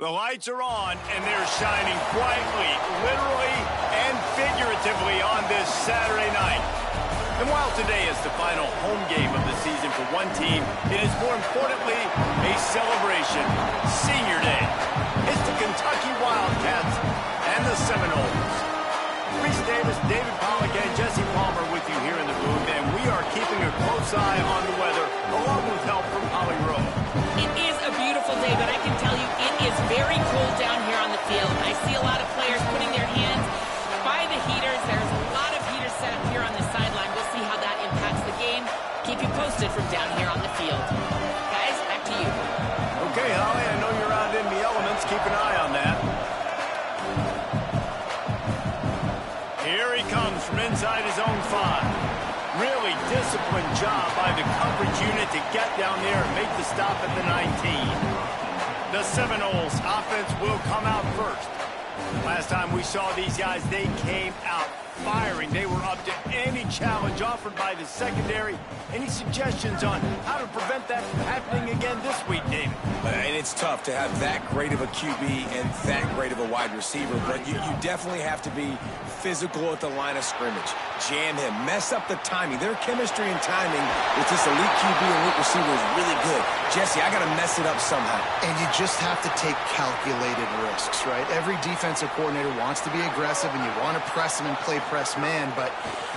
The lights are on, and they're shining brightly, literally and figuratively on this Saturday night. And while today is the final home game of the season for one team, it is more importantly a celebration, Senior Day. It's the Kentucky Wildcats and the Seminoles. Reese Davis, David Pollack, and Jesse Palmer with you here in the booth, and we are keeping a close eye on the weather, along with help from Holly Rowe. It is a beautiful day, but I can tell you it is very cold down here on the field. I see a lot of players putting their hands by the heaters. There's a lot of heaters set up here on the sideline. We'll see how that impacts the game. Keep you posted from down here on the field. Guys, back to you. Okay, Holly, I know you're out in the elements. Keep an eye on that. Here he comes from inside his own 5. Really disciplined job by the coverage unit to get down there and make the stop at the 19. The Seminoles offense will come out first. Last time we saw these guys, they came out firing. They were up to any challenge offered by the secondary. Any suggestions on how to prevent that from happening again this week, David? And it's tough to have that great of a QB and that great of a wide receiver, but you definitely have to be physical at the line of scrimmage. Jam him. Mess up the timing. Their chemistry and timing with this elite QB and elite receiver is really good. Jesse, I got to mess it up somehow. And you just have to take calculated risks, right? Every defensive coordinator wants to be aggressive, and you want to press him and play press man, but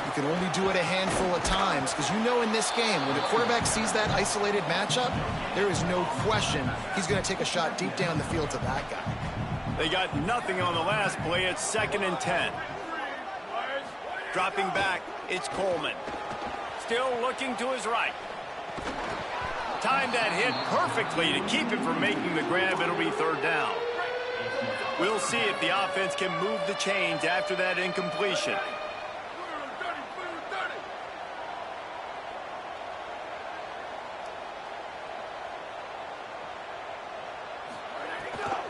you can only do it a handful of times because you know in this game, when the quarterback sees that isolated matchup, there is no question he's going to take a shot deep down the field to that guy. They got nothing on the last play. It's 2nd and 10. Dropping back, it's Coleman. Still looking to his right. Timed that hit perfectly to keep him from making the grab. It'll be 3rd down. We'll see if the offense can move the chains after that incompletion.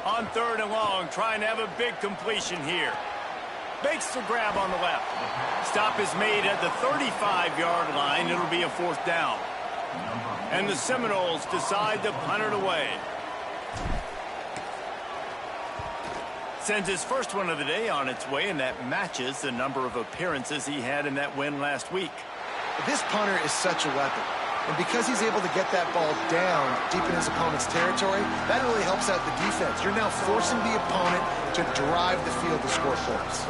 On 3rd and long, trying to have a big completion here. Makes the grab on the left. Stop is made at the 35-yard line. It'll be a 4th down. And the Seminoles decide to punt it away. Sends his first one of the day on its way, and that matches the number of appearances he had in that win last week. This punter is such a weapon. And because he's able to get that ball down deep in his opponent's territory, that really helps out the defense. You're now forcing the opponent to drive the field to score points.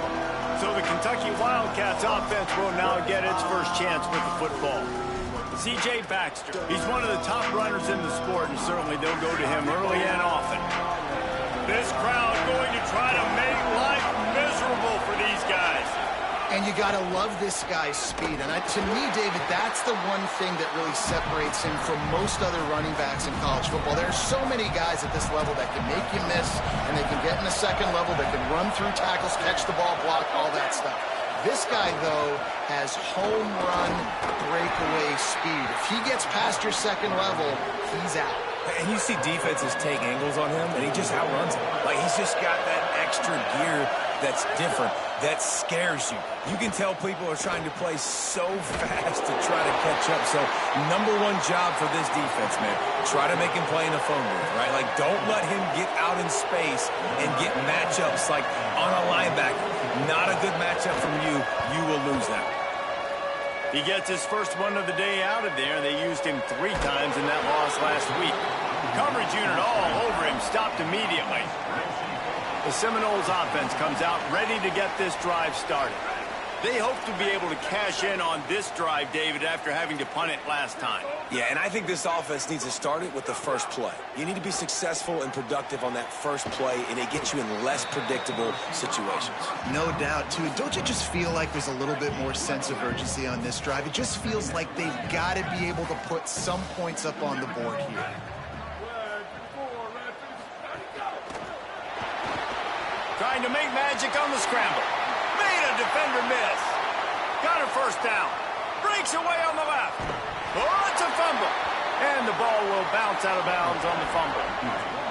So the Kentucky Wildcats offense will now get its first chance with the football. C.J. Baxter, he's one of the top runners in the sport, and certainly they'll go to him early and often. This crowd going to try to make life miserable for these guys. And you got to love this guy's speed. And to me, David, that's the one thing that really separates him from most other running backs in college football. There are so many guys at this level that can make you miss, and they can get in the second level, they can run through tackles, catch the ball, block, all that stuff. This guy, though, has home run breakaway speed. If he gets past your second level, he's out. And you see defenses take angles on him, and he just outruns them. Like, he's just got that extra gear that's different, that scares you. You can tell people are trying to play so fast to try to catch up. So, number one job for this defense, man, try to make him play in a phone booth, right? Like, don't let him get out in space and get matchups like on a linebacker. Not a good matchup from you. You will lose that. He gets his first one of the day out of there. They used him 3 times in that loss last week. Coverage unit all over him, stopped immediately. The Seminoles offense comes out ready to get this drive started. They hope to be able to cash in on this drive, David, after having to punt it last time. Yeah, and I think this offense needs to start it with the first play. You need to be successful and productive on that first play, and it gets you in less predictable situations. No doubt, too. Don't you just feel like there's a little bit more sense of urgency on this drive? It just feels like they've got to be able to put some points up on the board here. Trying to make magic on the scramble. Made a defender miss. Got a first down. Breaks away on the left. Oh, it's a fumble. And the ball will bounce out of bounds on the fumble.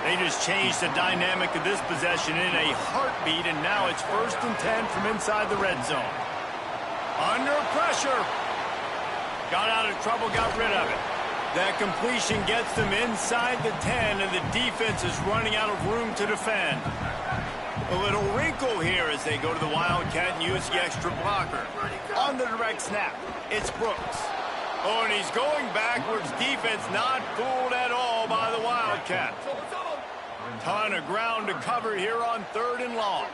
They just changed the dynamic of this possession in a heartbeat, and now it's 1st and 10 from inside the red zone. Under pressure. Got out of trouble, got rid of it. That completion gets them inside the 10, and the defense is running out of room to defend. A little wrinkle here as they go to the Wildcat and use the extra blocker. On the direct snap, it's Brooks. Oh, and he's going backwards. Defense not fooled at all by the Wildcat. Ton of ground to cover here on 3rd and long.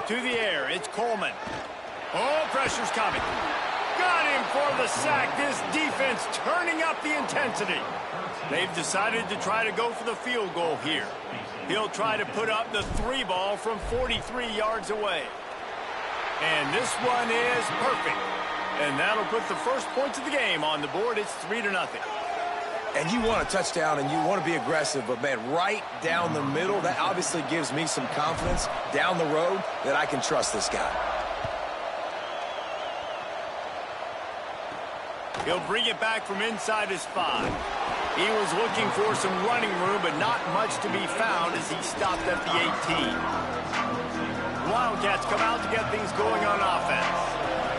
To the air, it's Coleman. Oh, pressure's coming. Got him for the sack. This defense turning up the intensity. They've decided to try to go for the field goal here. He'll try to put up the 3 ball from 43 yards away. And this one is perfect. And that'll put the first points of the game on the board. It's 3-0. And you want a touchdown and you want to be aggressive, but, man, right down the middle, that obviously gives me some confidence down the road that I can trust this guy. He'll bring it back from inside his 5. He was looking for some running room, but not much to be found as he stopped at the 18. Wildcats come out to get things going on offense.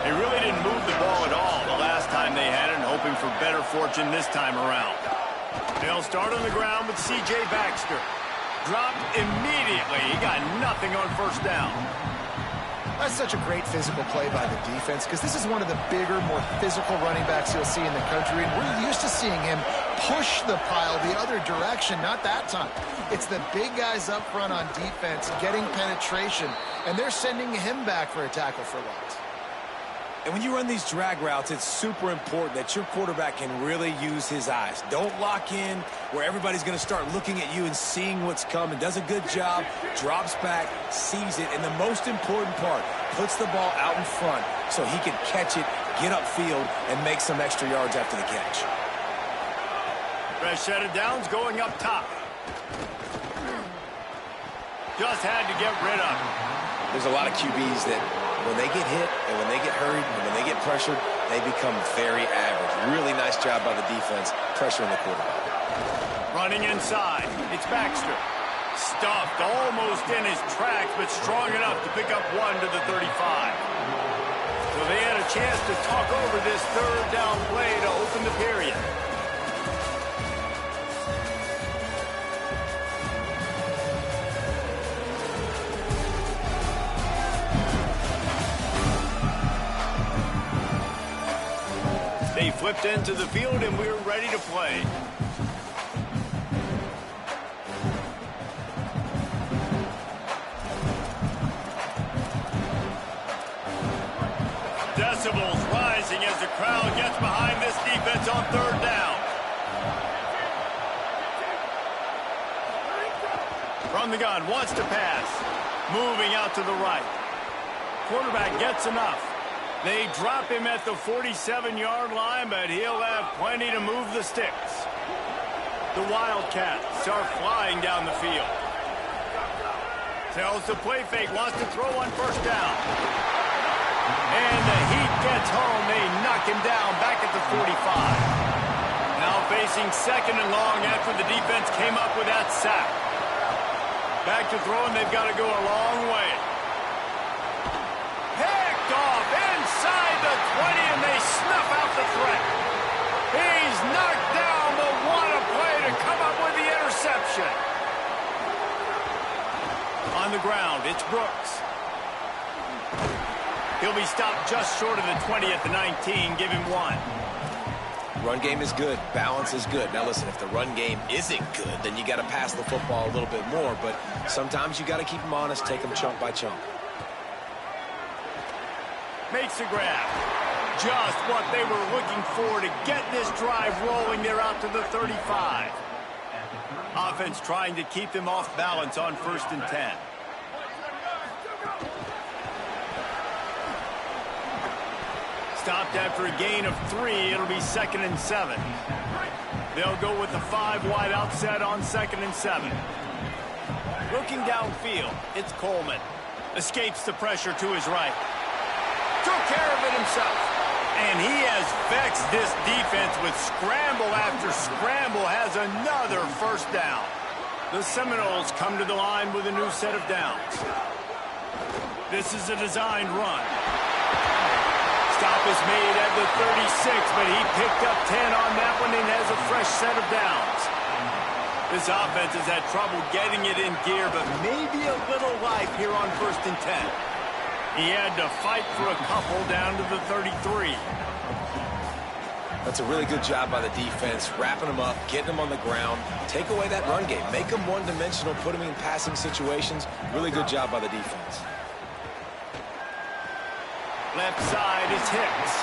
They really didn't move the ball at all the last time they had it, and hoping for better fortune this time around. They'll start on the ground with C.J. Baxter. Dropped immediately. He got nothing on first down. That's such a great physical play by the defense because this is one of the bigger, more physical running backs you'll see in the country, and we're used to seeing him push the pile the other direction. Not that time. It's the big guys up front on defense getting penetration, and they're sending him back for a tackle for loss. And when you run these drag routes, it's super important that your quarterback can really use his eyes. Don't lock in where everybody's going to start looking at you and seeing what's coming. Does a good job, drops back, sees it, and the most important part, puts the ball out in front so he can catch it, get upfield, and make some extra yards after the catch. Fresh set of downs going up top. Just had to get rid of it. There's a lot of QBs that when they get hit and when they get hurried and when they get pressured, they become very average. Really nice job by the defense pressuring the quarterback. Running inside, it's Baxter. Stuffed almost in his tracks, but strong enough to pick up 1 to the 35. So they had a chance to talk over this 3rd down play to open the period. They flipped into the field, and we're ready to play. Decibels rising as the crowd gets behind this defense on 3rd down. From the gun, wants to pass. Moving out to the right. Quarterback gets enough. They drop him at the 47-yard line, but he'll have plenty to move the sticks. The Wildcats are flying down the field. Tells the play fake, wants to throw on first down. And the heat gets home. They knock him down back at the 45. Now facing 2nd and long after the defense came up with that sack. Back to throwing, they've got to go a long way. Picked off inside the 20, and they snuff out the threat. He's knocked down, but what a play to come up with the interception. On the ground, it's Brooks. He'll be stopped just short of the 20 at the 19. Give him 1. Run game is good. Balance is good. Now, listen, if the run game isn't good, then you got to pass the football a little bit more. But sometimes you got to keep them honest, take them chunk by chunk. Makes a grab. Just what they were looking for to get this drive rolling. They're out to the 35. Offense trying to keep them off balance on 1st and 10. Stopped after a gain of 3. It'll be 2nd and 7. They'll go with the 5 wide outset on 2nd and 7. Looking downfield, it's Coleman. Escapes the pressure to his right. Took care of it himself. And he has vexed this defense with scramble after scramble. Has another first down. The Seminoles come to the line with a new set of downs. This is a designed run. Stop is made at the 36, but he picked up 10 on that one and has a fresh set of downs. This offense has had trouble getting it in gear, but maybe a little life here on 1st and 10. He had to fight for a couple down to the 33. That's a really good job by the defense, wrapping them up, getting them on the ground, take away that run game, make them one-dimensional, put them in passing situations. Really good job by the defense. Left side is Hicks.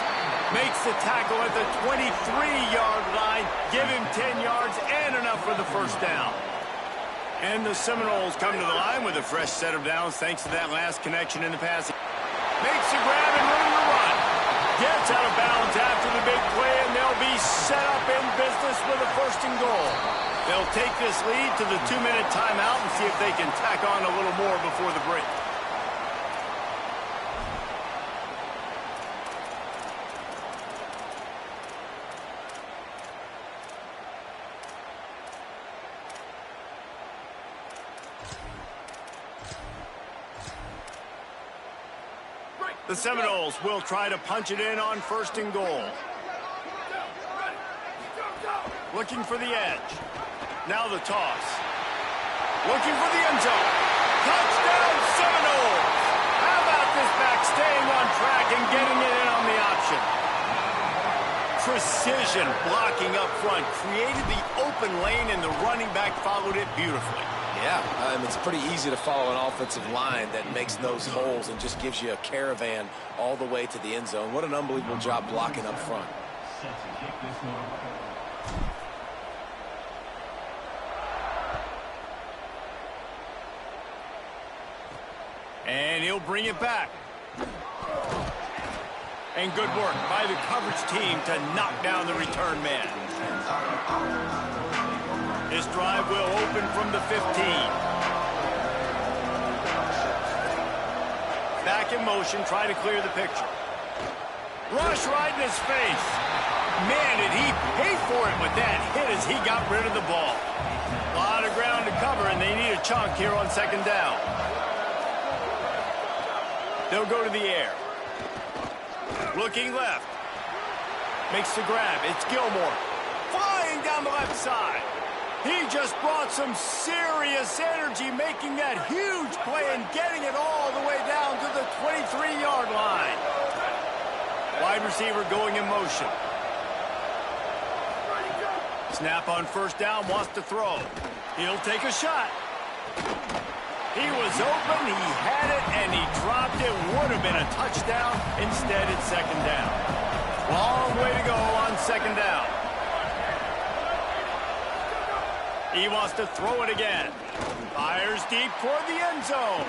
Makes the tackle at the 23-yard line. Give him 10 yards and enough for the first down. And the Seminoles come to the line with a fresh set of downs thanks to that last connection in the passing. Makes the grab and room to run. Gets out of bounds after the big play, and they'll be set up in business with a 1st and goal. They'll take this lead to the 2-minute timeout and see if they can tack on a little more before the break. The Seminoles will try to punch it in on 1st and goal. Looking for the edge. Now the toss. Looking for the end zone. Touchdown Seminoles! How about this back staying on track and getting it in on the option? Precision blocking up front created the open lane, and the running back followed it beautifully. Yeah, it's pretty easy to follow an offensive line that makes those holes and just gives you a caravan all the way to the end zone. What an unbelievable job blocking up front. And he'll bring it back. And good work by the coverage team to knock down the return man. This drive will open from the 15. Back in motion, try to clear the picture. Rush right in his face. Man, did he pay for it with that hit as he got rid of the ball. A lot of ground to cover, and they need a chunk here on 2nd down. They'll go to the air. Looking left. Makes the grab. It's Gilmore. Flying down the left side. He just brought some serious energy, making that huge play and getting it all the way down to the 23-yard line. Wide receiver going in motion. Snap on 1st down, wants to throw. He'll take a shot. He was open, he had it, and he dropped it. Would have been a touchdown. Instead, it's 2nd down. Long way to go on 2nd down. He wants to throw it again. Fires deep toward the end zone.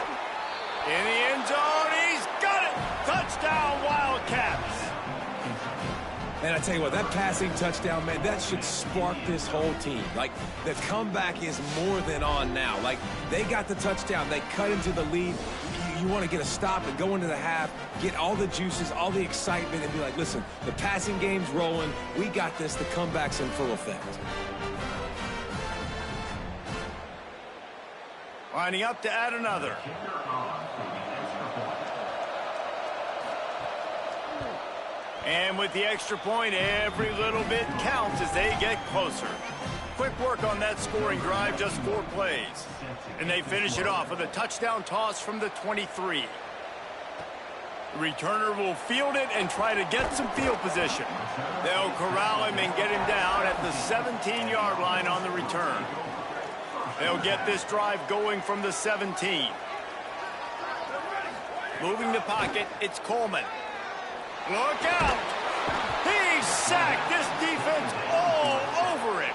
In the end zone, he's got it. Touchdown, Wildcats. Man, I tell you what, that passing touchdown, man, that should spark this whole team. Like, the comeback is more than on now. Like, they got the touchdown. They cut into the lead. You want to get a stop and go into the half, get all the juices, all the excitement, and be like, listen, the passing game's rolling. We got this. The comeback's in full effect. Lining up to add another. And with the extra point, every little bit counts as they get closer. Quick work on that scoring drive, just 4 plays. And they finish it off with a touchdown toss from the 23. The returner will field it and try to get some field position. They'll corral him and get him down at the 17-yard line on the return. They'll get this drive going from the 17. Moving the pocket, it's Coleman. Look out! He's sacked. This defense all over it.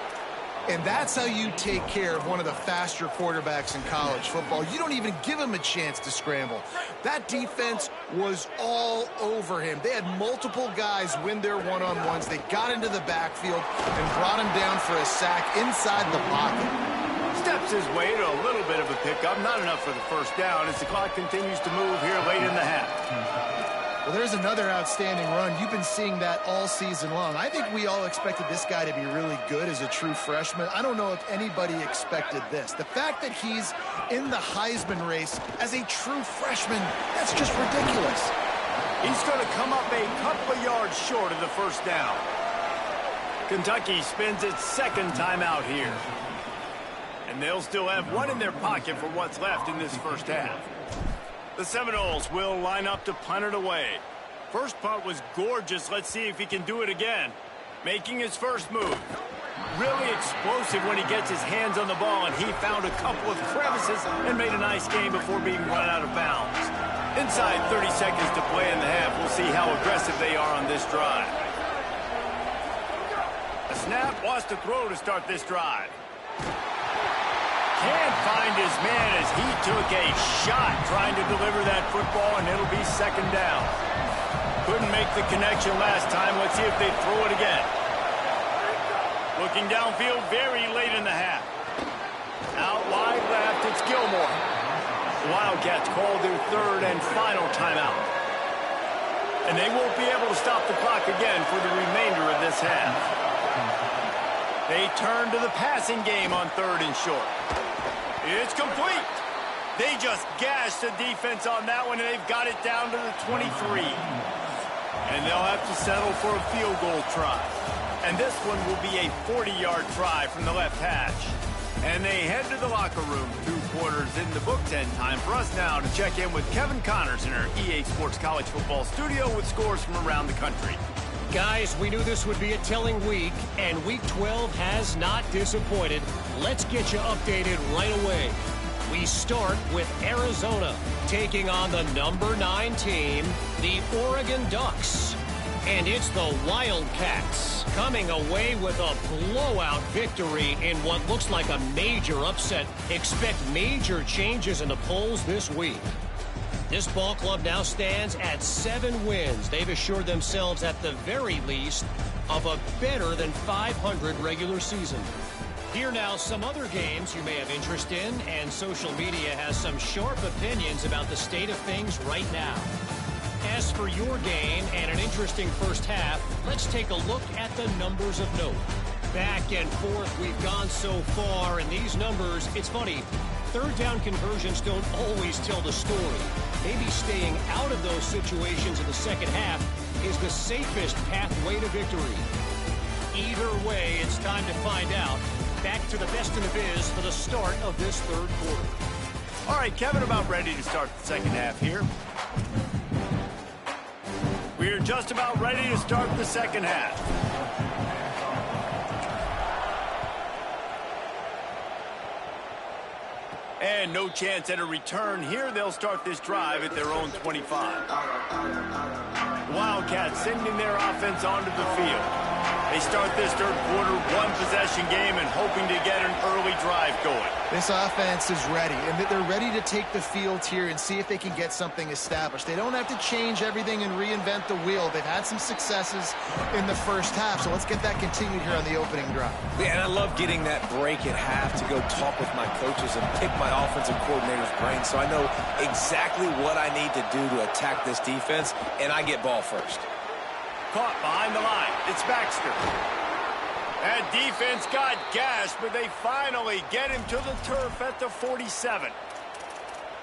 And that's how you take care of one of the faster quarterbacks in college football. You don't even give him a chance to scramble. That defense was all over him. They had multiple guys win their one-on-ones. They got into the backfield and brought him down for a sack inside the pocket. Steps his way to a little bit of a pickup. Not enough for the first down as the clock continues to move here late in the half. Well, there's another outstanding run. You've been seeing that all season long. I think we all expected this guy to be really good as a true freshman. I don't know if anybody expected this. The fact that he's in the Heisman race as a true freshman, that's just ridiculous. He's going to come up a couple of yards short of the first down. Kentucky spends its second timeout here. And they'll still have one in their pocket for what's left in this first half. The Seminoles will line up to punt it away. First punt was gorgeous. Let's see if he can do it again. Making his first move. Really explosive when he gets his hands on the ball, and he found a couple of crevices and made a nice game before being run out of bounds. Inside 30 seconds to play in the half. We'll see how aggressive they are on this drive. A snap, wants to throw to start this drive. Can't find his man as he took a shot trying to deliver that football, and it'll be second down. Couldn't make the connection last time. Let's see if they throw it again. Looking downfield very late in the half. Out wide left, it's Gilmore. The Wildcats called their third and final timeout. And they won't be able to stop the clock again for the remainder of this half. They turn to the passing game on third and short. It's complete. They just gashed the defense on that one, and they've got it down to the 23. And they'll have to settle for a field goal try. And this one will be a 40-yard try from the left hash. And they head to the locker room. 2 quarters in the books, and time for us now to check in with Kevin Connors in our EA Sports College Football studio with scores from around the country. Guys, we knew this would be a telling week, and Week 12 has not disappointed. Let's get you updated right away. We start with Arizona taking on the number 9 team, the Oregon Ducks. And it's the Wildcats coming away with a blowout victory in what looks like a major upset. Expect major changes in the polls this week. This ball club now stands at 7 wins. They've assured themselves at the very least of a better than 500 regular season. Here now some other games you may have interest in, and social media has some sharp opinions about the state of things right now. As for your game and an interesting first half, let's take a look at the numbers of note. Back and forth we've gone so far, and these numbers, it's funny, third down conversions don't always tell the story. Maybe staying out of those situations in the second half is the safest pathway to victory. Either way, it's time to find out. Back to the best in the biz for the start of this third quarter. All right, Kevin, about ready to start the second half here. We're just about ready to start the second half. And no chance at a return here. They'll start this drive at their own 25. Wildcats sending their offense onto the field. They start this third quarter, 1-possession game, and hoping to get an early drive going. This offense is ready, and they're ready to take the field here and see if they can get something established. They don't have to change everything and reinvent the wheel. They've had some successes in the first half, so let's get that continued here on the opening drive. Yeah, and I love getting that break at half to go talk with my coaches and pick my offensive coordinator's brain, so I know exactly what I need to do to attack this defense, and I get ball first. Caught behind the line. It's Baxter. That defense got gashed, but they finally get him to the turf at the 47.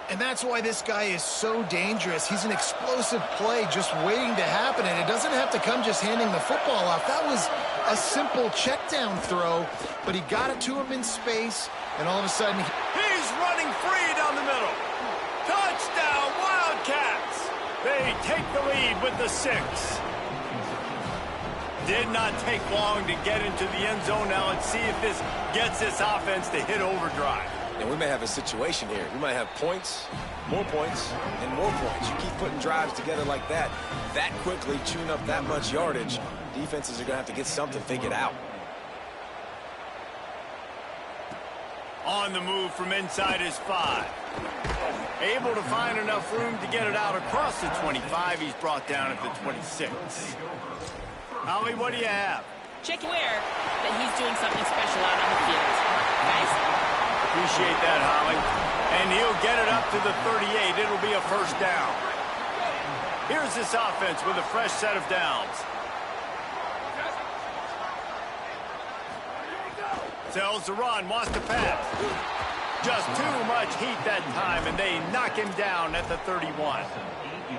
And that's why this guy is so dangerous. He's an explosive play just waiting to happen, and it doesn't have to come just handing the football off. That was a simple check down throw, but he got it to him in space, and all of a sudden he's running free down the middle. Touchdown, Wildcats! They take the lead with the 6. Did not take long to get into the end zone. Now let's see if this gets this offense to hit overdrive. And we may have a situation here. We might have points, and more points. You keep putting drives together like that quickly, chewing up that much yardage, defenses are going to have to get something figured out. On the move from inside his 5. Able to find enough room to get it out across the 25. He's brought down at the 26. Holly, what do you have? Check aware that he's doing something special out on the field. Guys? Appreciate that, Holly. And he'll get it up to the 38. It'll be a first down. Here's this offense with a fresh set of downs. Tells the run, wants to pass. Just too much heat that time, and they knock him down at the 31.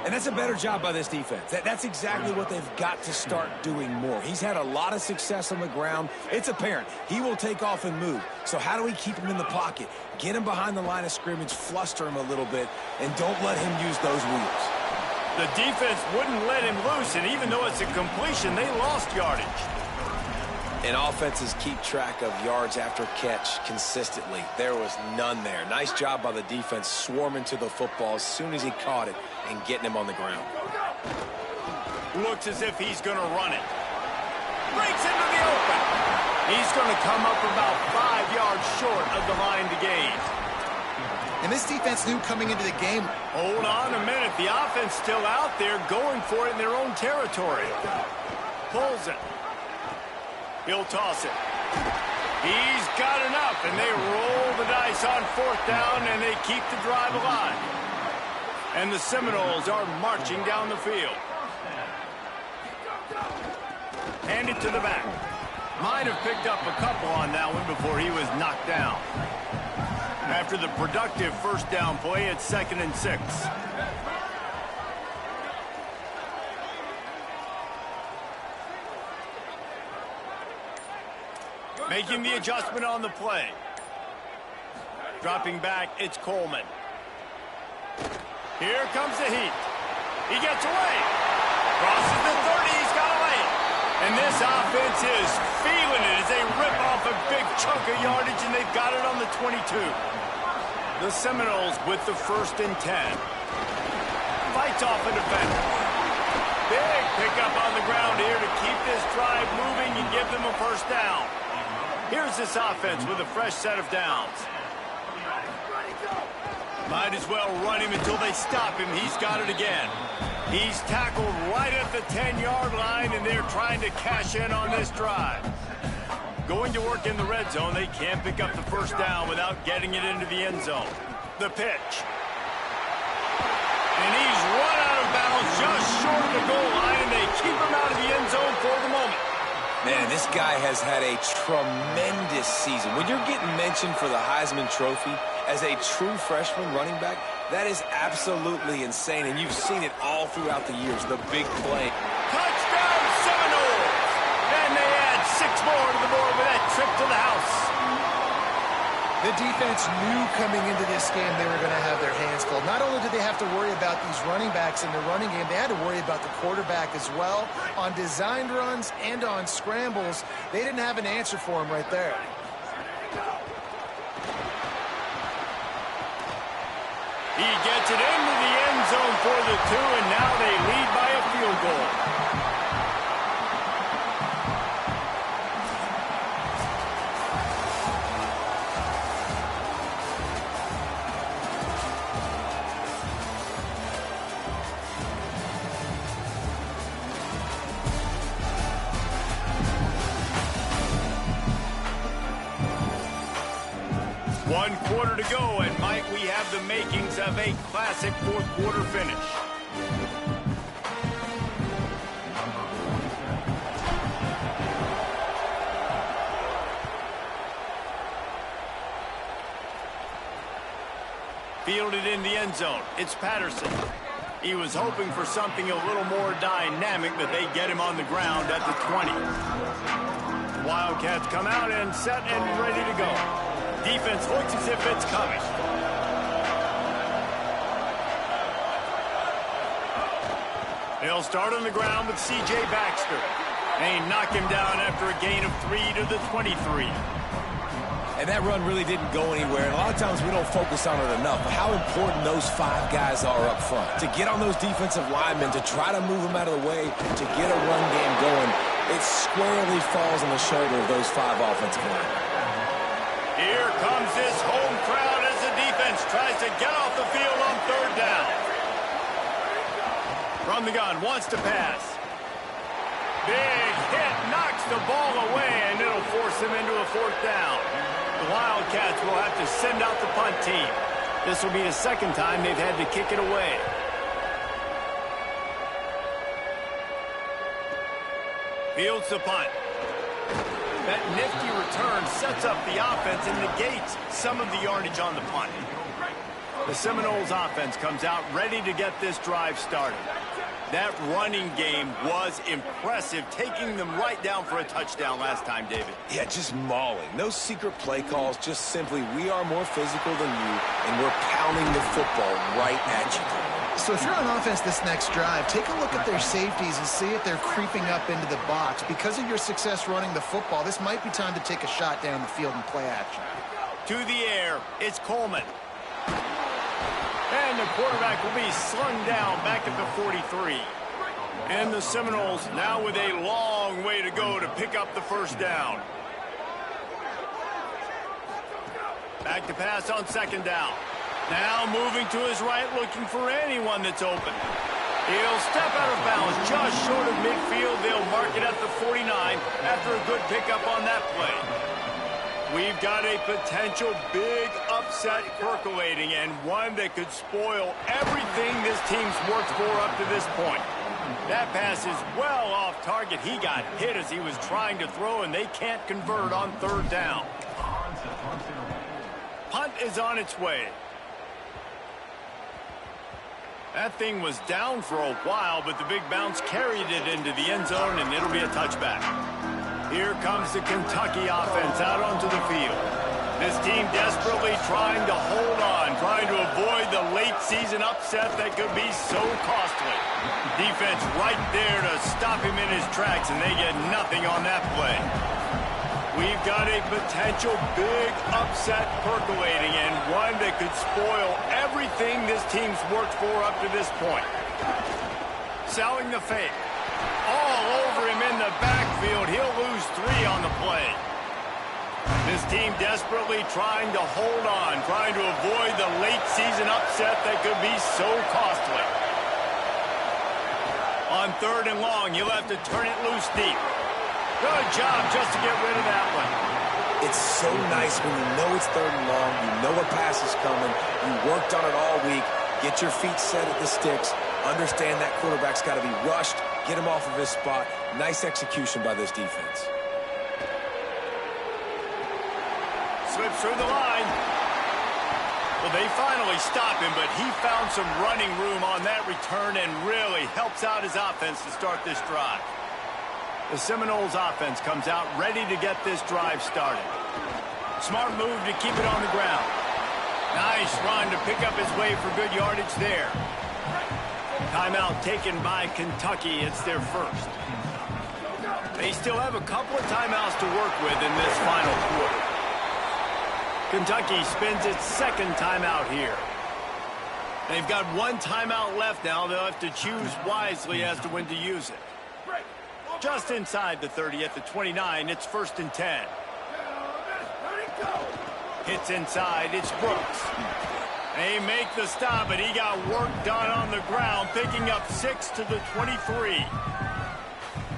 And that's a better job by this defense. That's exactly what they've got to start doing more. He's had a lot of success on the ground. It's apparent. He will take off and move. So how do we keep him in the pocket? Get him behind the line of scrimmage, fluster him a little bit, and don't let him use those wheels. The defense wouldn't let him loose, and even though it's a completion, they lost yardage. And offenses keep track of yards after catch consistently. There was none there. Nice job by the defense swarming to the football as soon as he caught it and getting him on the ground. Looks as if he's going to run it. Breaks into the open. He's going to come up about 5 yards short of the line to gain. And this defense knew coming into the game. Hold on a minute. The offense still out there going for it in their own territory. Pulls it. He'll toss it. He's got enough, and they roll the dice on 4th down, and they keep the drive alive. And the Seminoles are marching down the field. Hand it to the back. Might have picked up a couple on that one before he was knocked down. After the productive 1st down play, it's 2nd and 6. Making the adjustment on the play. Dropping back, it's Coleman. Here comes the heat. He gets away. Crosses the 30, he's got away. And this offense is feeling it as they rip off a big chunk of yardage, and they've got it on the 22. The Seminoles with the 1st and 10. Fights off a defender. Big pickup on the ground here to keep this drive moving and give them a 1st down. Here's this offense with a fresh set of downs. Might as well run him until they stop him. He's got it again. He's tackled right at the 10-yard line, and they're trying to cash in on this drive. Going to work in the red zone. They can't pick up the 1st down without getting it into the end zone. The pitch. And he's run out of bounds just short of the goal line, and they keep him out of the end zone for the moment. Man, this guy has had a tremendous season. When you're getting mentioned for the Heisman Trophy as a true freshman running back, that is absolutely insane, and you've seen it all throughout the years, the big play. Touchdown, Seminoles! And they add 6 more to the board with that trip to the house. The defense knew coming into this game they were going to have their hands full. Not only did they have to worry about these running backs in the running game, they had to worry about the quarterback as well. On designed runs and on scrambles, they didn't have an answer for him right there. He gets it into the end zone for the 2, and now they lead by a field goal. One quarter to go, and Mike, we have the makings of a classic 4th quarter finish. Fielded in the end zone. It's Patterson. He was hoping for something a little more dynamic, but they get him on the ground at the 20. Wildcats come out and set and ready to go. Defense looks as if it's coming. They'll start on the ground with C.J. Baxter. They knock him down after a gain of 3 to the 23. And that run really didn't go anywhere. And a lot of times we don't focus on it enough. But how important those 5 guys are up front. To get on those defensive linemen, to try to move them out of the way, to get a run game going, it squarely falls on the shoulder of those 5 offensive linemen. Here comes this home crowd as the defense tries to get off the field on 3rd down. From the gun, wants to pass. Big hit, knocks the ball away, and it'll force him into a 4th down. The Wildcats will have to send out the punt team. This will be the 2nd time they've had to kick it away. Fields the punt. That nifty return sets up the offense and negates some of the yardage on the punt. The Seminoles offense comes out ready to get this drive started. That running game was impressive, taking them right down for a touchdown last time, David. Yeah, just mauling. No secret play calls, just simply we are more physical than you, and we're pounding the football right at you. So if you're on offense this next drive, take a look at their safeties and see if they're creeping up into the box. Because of your success running the football, this might be time to take a shot down the field and play action. To the air, it's Coleman. And the quarterback will be slung down back at the 43. And the Seminoles now with a long way to go to pick up the first down. Back to pass on second down. Now moving to his right, looking for anyone that's open. He'll step out of bounds just short of midfield. They'll mark it at the 49 after a good pickup on that play. We've got a potential big upset percolating, and one that could spoil everything this team's worked for up to this point. That pass is well off target. He got hit as he was trying to throw, and they can't convert on third down. Punt is on its way. That thing was down for a while, but the big bounce carried it into the end zone, and it'll be a touchback. Here comes the Kentucky offense out onto the field. This team desperately trying to hold on, trying to avoid the late season upset that could be so costly. Defense right there to stop him in his tracks, and they get nothing on that play. We've got a potential big upset percolating, and one that could spoil everything this team's worked for up to this point. Selling the fake. All over him in the backfield. He'll lose 3 on the play. This team desperately trying to hold on, trying to avoid the late season upset that could be so costly. On third and long, you'll have to turn it loose deep. Good job just to get rid of that one. It's so nice when you know it's third and long, you know a pass is coming, you worked on it all week, get your feet set at the sticks, understand that quarterback's got to be rushed, get him off of his spot. Nice execution by this defense. Slips through the line. Well, they finally stop him, but he found some running room on that return and really helps out his offense to start this drive. The Seminoles offense comes out ready to get this drive started. Smart move to keep it on the ground. Nice run to pick up his way for good yardage there. Timeout taken by Kentucky. It's their first. They still have a couple of timeouts to work with in this final quarter. Kentucky spends its second timeout here. They've got one timeout left now. They'll have to choose wisely as to when to use it. Just inside the 30 at the 29, it's 1st and 10. Hits inside, it's Brooks. They make the stop, but he got work done on the ground, picking up 6 to the 23.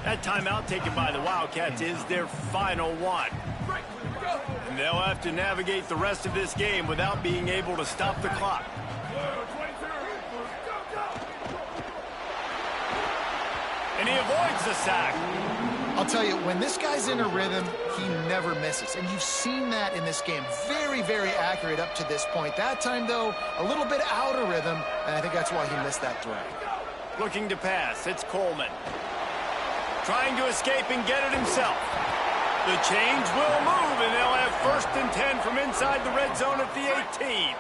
That timeout taken by the Wildcats is their final one. And they'll have to navigate the rest of this game without being able to stop the clock. And he avoids the sack. I'll tell you, when this guy's in a rhythm, he never misses. And you've seen that in this game. Very, very accurate up to this point. That time, though, a little bit out of rhythm, and I think that's why he missed that throw. Looking to pass, it's Coleman. Trying to escape and get it himself. The change will move, and they'll have 1st and 10 from inside the red zone at the 18.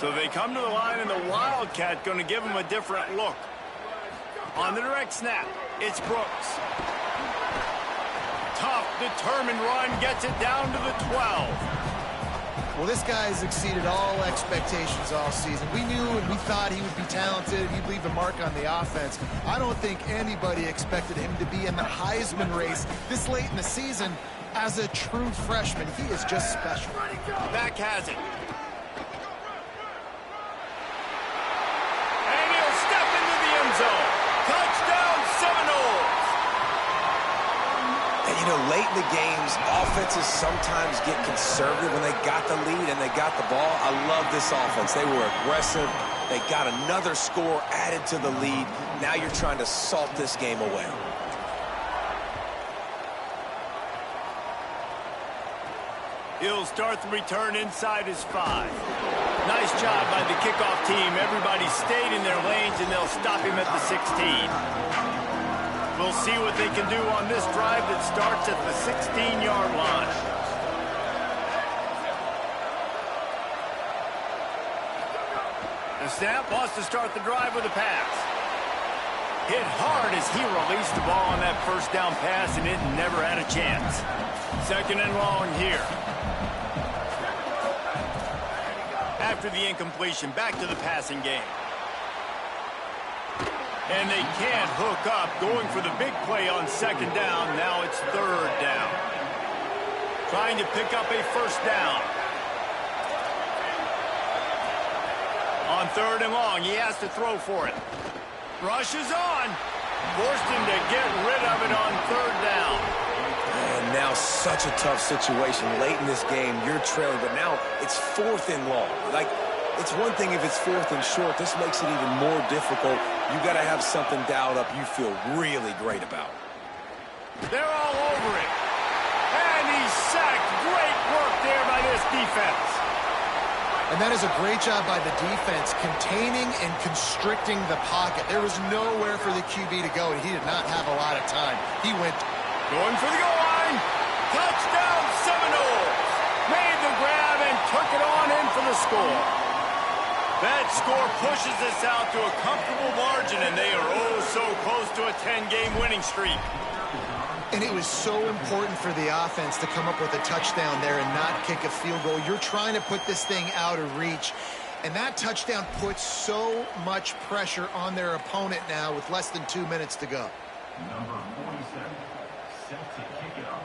So they come to the line, and the Wildcat going to give them a different look. On the direct snap, it's Brooks. Tough, determined run, gets it down to the 12. Well, this guy has exceeded all expectations all season. We knew and we thought he would be talented. He'd leave a mark on the offense. I don't think anybody expected him to be in the Heisman race this late in the season as a true freshman. He is just special. Back has it. You know, late in the games, offenses sometimes get conservative when they got the lead and they got the ball. I love this offense. They were aggressive. They got another score added to the lead. Now you're trying to salt this game away. He'll start the return inside his 5. Nice job kickoff team, everybody stayed in their lanes, and they'll stop him at the 16. We'll see what they can do on this drive that starts at the 16-yard line. The snap wants to start the drive with a pass. Hit hard as he released the ball on that first down pass, and it never had a chance. Second and long here. After the incompletion, back to the passing game. And they can't hook up, going for the big play on second down. Now it's third down. Trying to pick up a first down. On third and long, he has to throw for it. Rushes on. Forced him to get rid of it on third down. And now such a tough situation. Late in this game, you're trailing, but now it's fourth and long. Like, it's one thing if it's fourth and short. This makes it even more difficult. You got to have something dialed up you feel really great about. They're all over it. And he's sacked. Great work there by this defense. And that is a great job by the defense, containing and constricting the pocket. There was nowhere for the QB to go, and he did not have a lot of time. He went going for the goal line. Touchdown Seminoles. Made the grab and took it on in for the score. That score pushes us out to a comfortable margin, and they are oh so close to a 10-game winning streak. And it was so important for the offense to come up with a touchdown there and not kick a field goal. You're trying to put this thing out of reach. And that touchdown puts so much pressure on their opponent now with less than 2 minutes to go. Number 47, set to kick it off.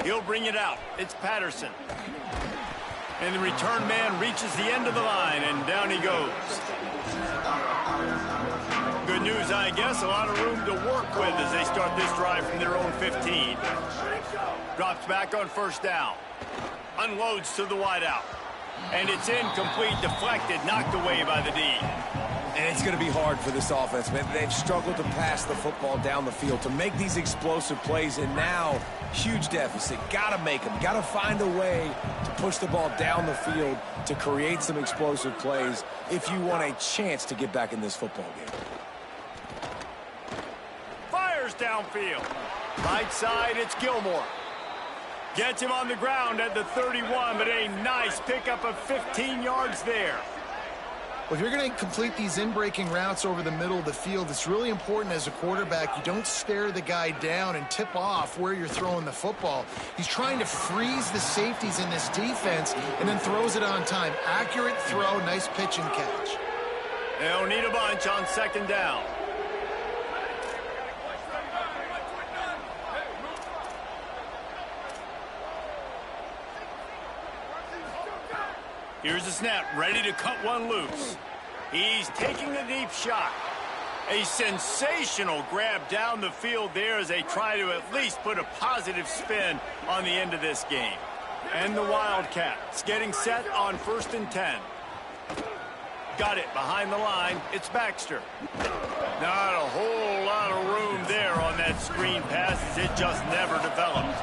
He'll bring it out. It's Patterson. And the return man reaches the end of the line, and down he goes. Good news, I guess. A lot of room to work with as they start this drive from their own 15. Drops back on first down. Unloads to the wideout. And it's incomplete, deflected, knocked away by the D. And it's going to be hard for this offense, man. They've struggled to pass the football down the field, to make these explosive plays, and now huge deficit. Got to make them. Got to find a way to push the ball down the field to create some explosive plays if you want a chance to get back in this football game. Fires downfield. Right side, it's Gilmore. Gets him on the ground at the 31, but a nice pickup of 15 yards there. Well, if you're going to complete these in-breaking routes over the middle of the field, it's really important as a quarterback you don't stare the guy down and tip off where you're throwing the football. He's trying to freeze the safeties in this defense and then throws it on time. Accurate throw, nice pitch and catch. They'll need a bunch on second down. Here's the snap, ready to cut one loose. He's taking a deep shot. A sensational grab down the field there as they try to at least put a positive spin on the end of this game. And the Wildcats getting set on 1st and 10. Got it behind the line. It's Baxter. Not a whole lot of room there on that screen pass as it just never developed.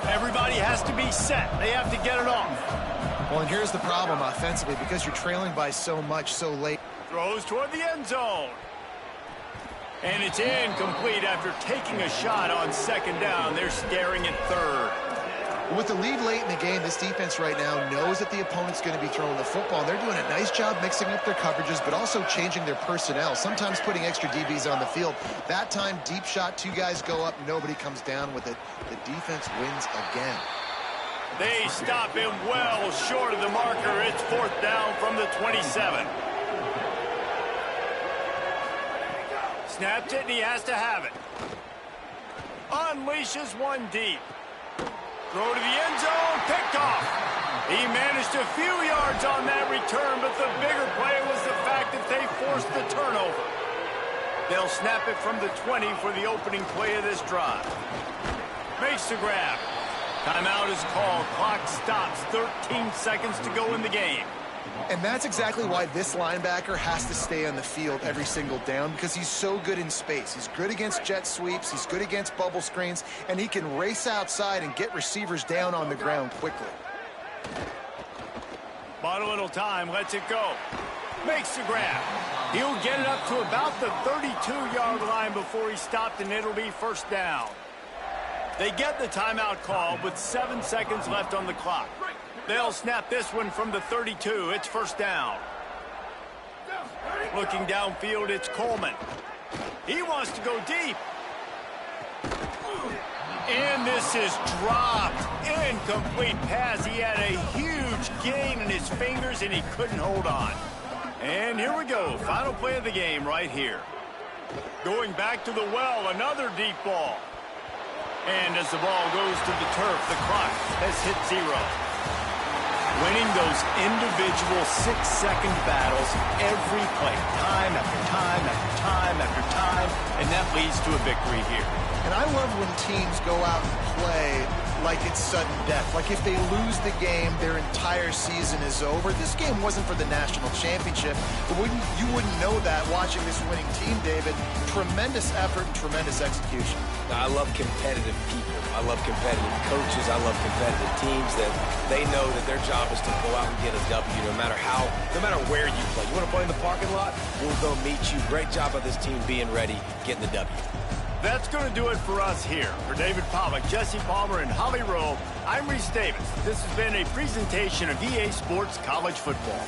Everybody has to be set. They have to get it off. Well, and here's the problem offensively, because you're trailing by so much so late. Throws toward the end zone. And it's incomplete after taking a shot on second down. They're staring at third. With the lead late in the game, this defense right now knows that the opponent's going to be throwing the football. They're doing a nice job mixing up their coverages, but also changing their personnel, sometimes putting extra DBs on the field. That time, deep shot, 2 guys go up, nobody comes down with it. The defense wins again. They stop him well short of the marker. It's 4th down from the 27. Snaps it, and he has to have it. Unleashes one deep. Throw to the end zone, picked off. He managed a few yards on that return, but the bigger play was the fact that they forced the turnover. They'll snap it from the 20 for the opening play of this drive. Makes the grab. Timeout is called. Clock stops. 13 seconds to go in the game. And that's exactly why this linebacker has to stay on the field every single down, because he's so good in space. He's good against jet sweeps, he's good against bubble screens, and he can race outside and get receivers down on the ground quickly. Bought a little time, lets it go. Makes the grab. He'll get it up to about the 32-yard line before he stopped, and it'll be first down. They get the timeout call with 7 seconds left on the clock. They'll snap this one from the 32. It's first down. Looking downfield, it's Coleman. He wants to go deep. And this is dropped. Incomplete pass. He had a huge gain in his fingers, and he couldn't hold on. And here we go. Final play of the game right here. Going back to the well, another deep ball. And as the ball goes to the turf, the clock has hit 0. Winning those individual 6-second battles every play, time after time after time after time, and that leads to a victory here. And I love when teams go out and play like it's sudden death. Like if they lose the game, their entire season is over. This game wasn't for the national championship, but you wouldn't know that watching this winning team, David. Tremendous effort and tremendous execution. I love competitive people. I love competitive coaches. I love competitive teams that they know that their job is to go out and get a W no matter where you play. You want to play in the parking lot? We'll go meet you. Great job of this team being ready, getting the W. That's going to do it for us here. For David Pollack, Jesse Palmer, and Holly Rowe, I'm Reese Davis. This has been a presentation of EA Sports College Football.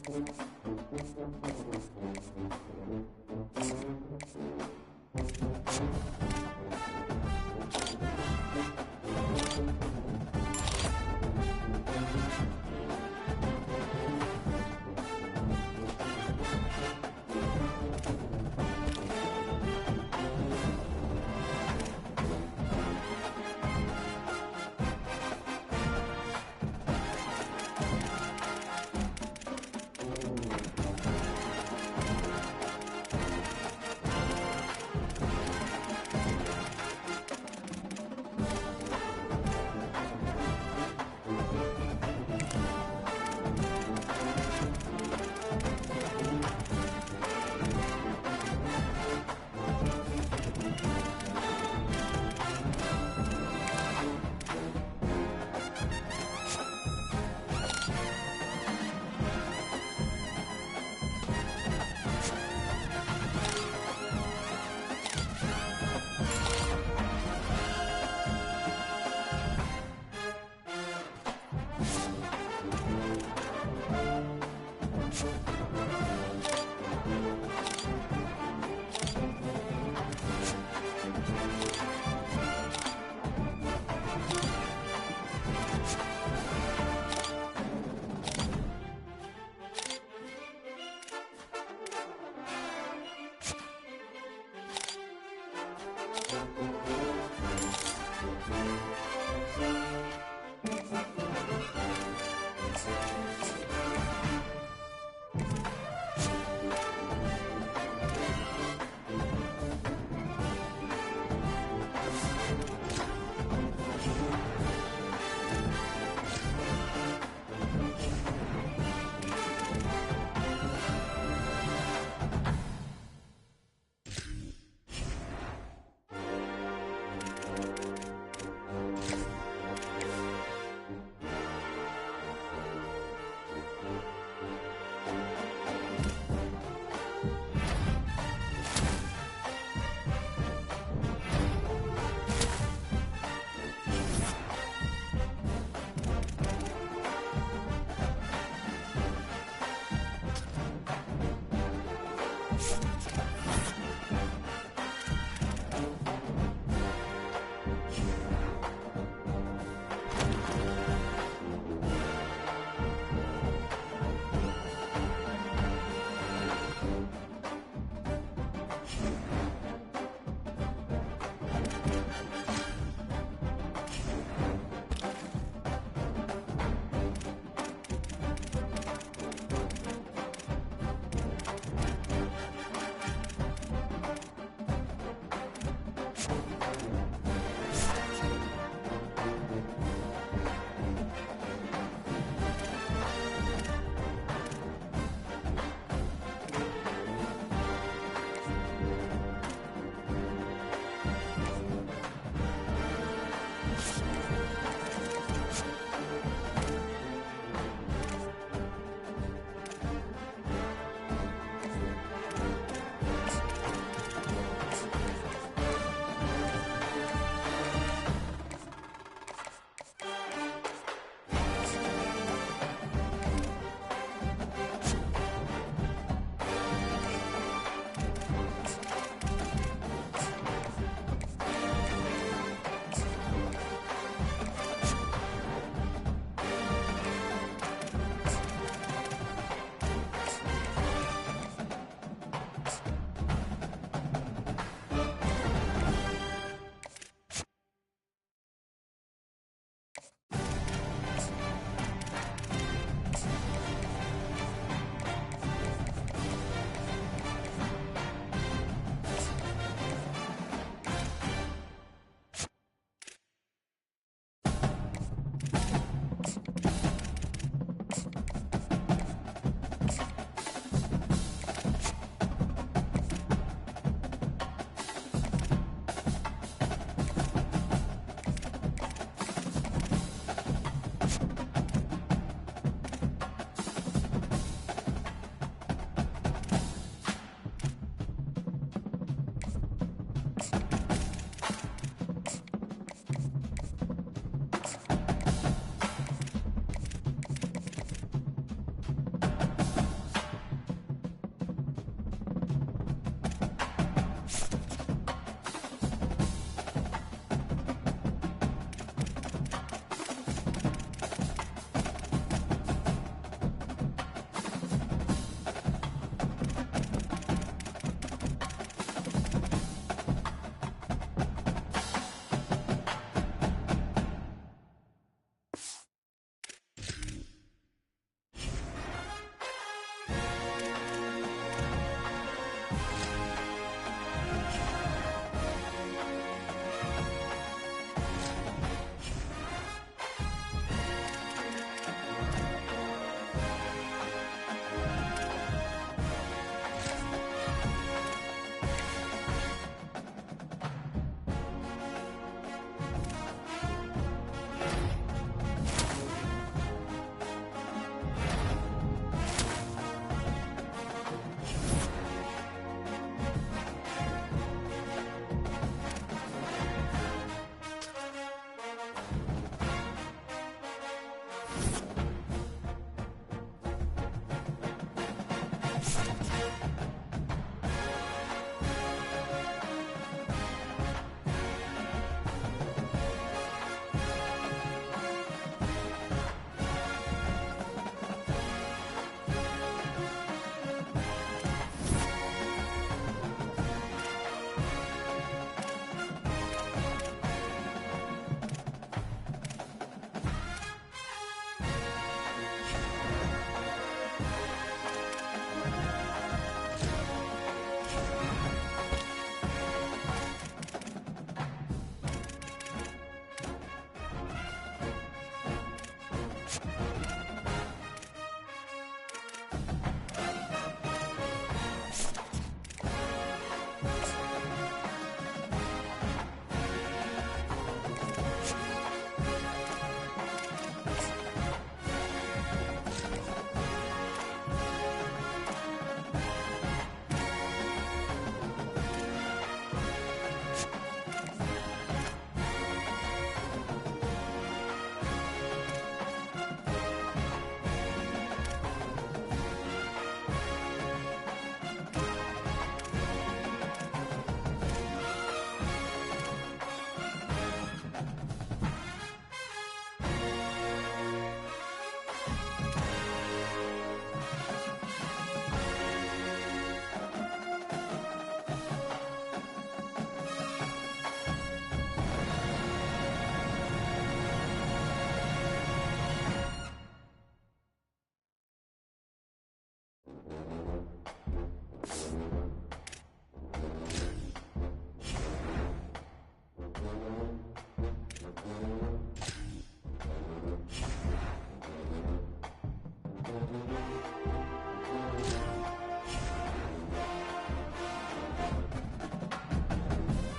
Thank you.